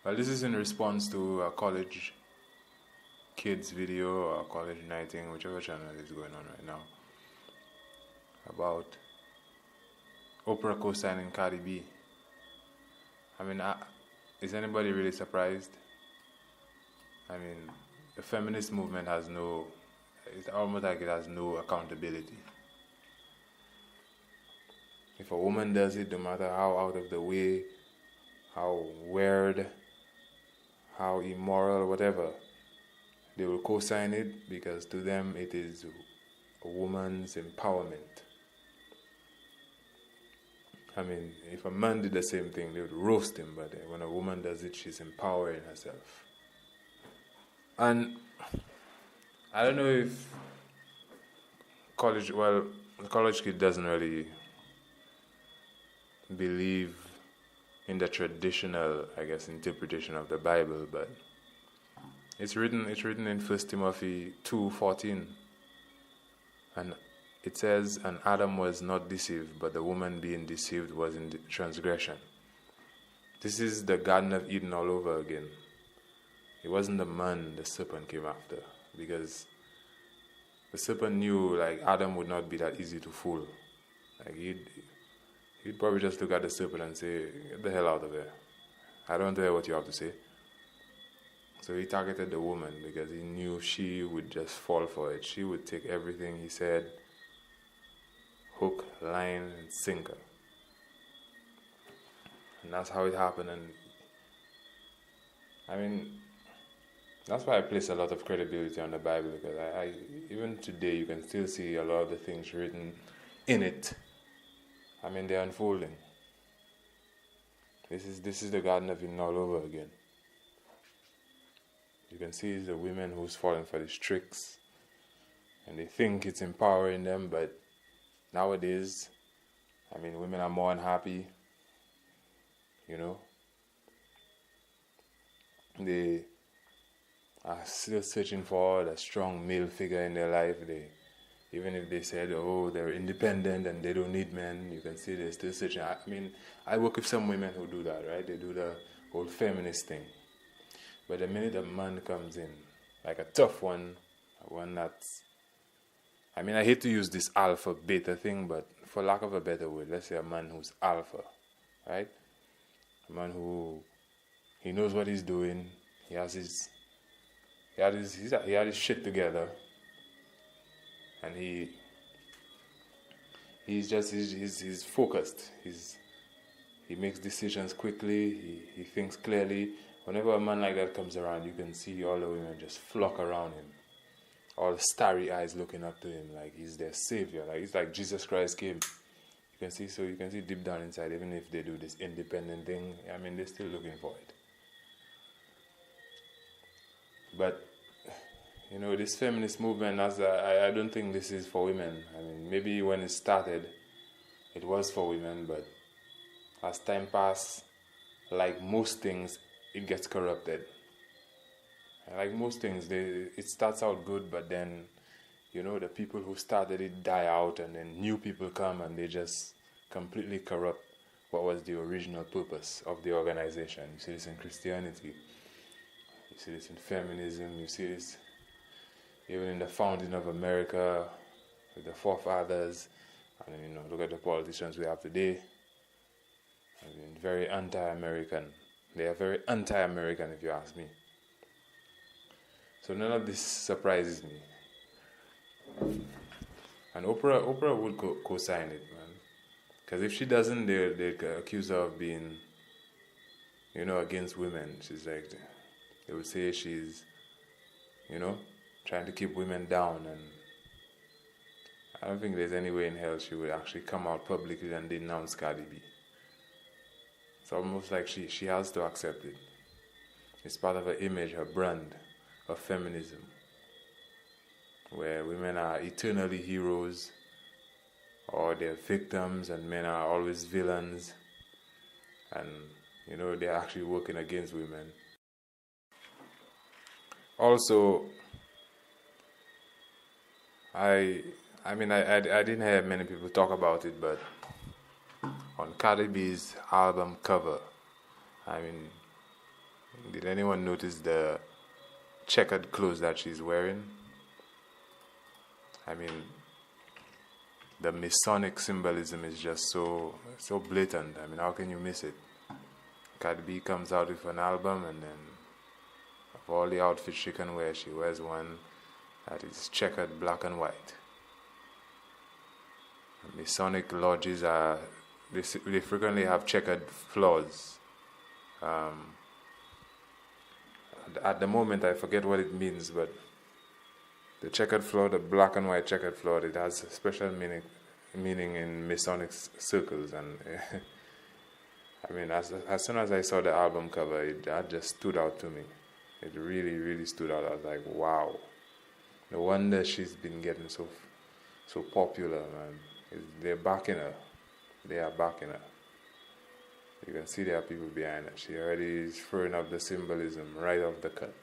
Well, this is in response to a college kids video or college nighting, whichever channel is going on right now, about Oprah co-signing Cardi B. I mean, is anybody really surprised? I mean, the feminist movement it's almost like it has no accountability. If a woman does it, no matter how out of the way, how weird, how immoral, whatever, they will co-sign it because to them it is a woman's empowerment. I mean, if a man did the same thing, they would roast him, but when a woman does it, she's empowering herself. And I don't know if the college kid doesn't really believe in the traditional, I guess, interpretation of the Bible, but it's written in 1 Timothy 2:14, and it says, "And Adam was not deceived, but the woman being deceived was in transgression." This is the Garden of Eden all over again. It wasn't the man the serpent came after, because the serpent knew like Adam would not be that easy to fool. Like he'd probably just look at the serpent and say, "Get the hell out of there. I don't want to hear what you have to say." So he targeted the woman because he knew she would just fall for it. She would take everything he said, hook, line, and sinker. And that's how it happened. And I mean, that's why I place a lot of credibility on the Bible, because I even today you can still see a lot of the things written in it. I mean, they're unfolding. This is the Garden of Eden all over again. You can see the women who's falling for these tricks, and they think it's empowering them, but nowadays, I mean, women are more unhappy, you know. They are still searching for a strong male figure in their life. Even if they said, oh, they're independent and they don't need men, you can see they're still searching. I mean, I work with some women who do that, right? They do the whole feminist thing. But the minute a man comes in, like a tough one that's, I mean, I hate to use this alpha beta thing, but for lack of a better word, let's say a man who's alpha, right? A man who, he knows what he's doing, he had his shit together, and he's focused. He makes decisions quickly. He thinks clearly. Whenever a man like that comes around, you can see all the women just flock around him, all the starry eyes looking up to him like he's their savior. Like it's like Jesus Christ came. You can see deep down inside, even if they do this independent thing, I mean, they're still looking for it. But you know, this feminist movement, I don't think this is for women. I mean, maybe when it started, it was for women, but as time passed, like most things, it gets corrupted. And like most things, it starts out good, but then, you know, the people who started it die out, and then new people come and they just completely corrupt what was the original purpose of the organization. You see this in Christianity, you see this in feminism, you see this even in the founding of America with the forefathers. And you know, look at the politicians we have today. I mean, very anti-American. They are very anti-American, if you ask me. So none of this surprises me. And Oprah would co-sign it, man. Because if she doesn't, they accuse her of being, you know, against women. She's like, they would say she's, you know, trying to keep women down. And I don't think there's any way in hell she would actually come out publicly and denounce Cardi B. It's almost like she has to accept it. It's part of her image, her brand of feminism, where women are eternally heroes, or they're victims and men are always villains, and you know, they're actually working against women. Also, I didn't hear many people talk about it, but on Cardi B's album cover, I mean, Did anyone notice the checkered clothes that she's wearing? I mean, the Masonic symbolism is just so blatant. I mean, how can you miss it? Cardi B comes out with an album, and then of all the outfits she can wear, she wears one that is checkered black and white. Masonic lodges they frequently have checkered floors. At the moment, I forget what it means, but the checkered floor, the black and white checkered floor, it has a special meaning in Masonic circles. And I mean, as soon as I saw the album cover, that just stood out to me. It really, really stood out. I was like, wow. No wonder she's been getting so popular, man. They're backing her. They are backing her. You can see there are people behind her. She already is throwing up the symbolism right off the cut.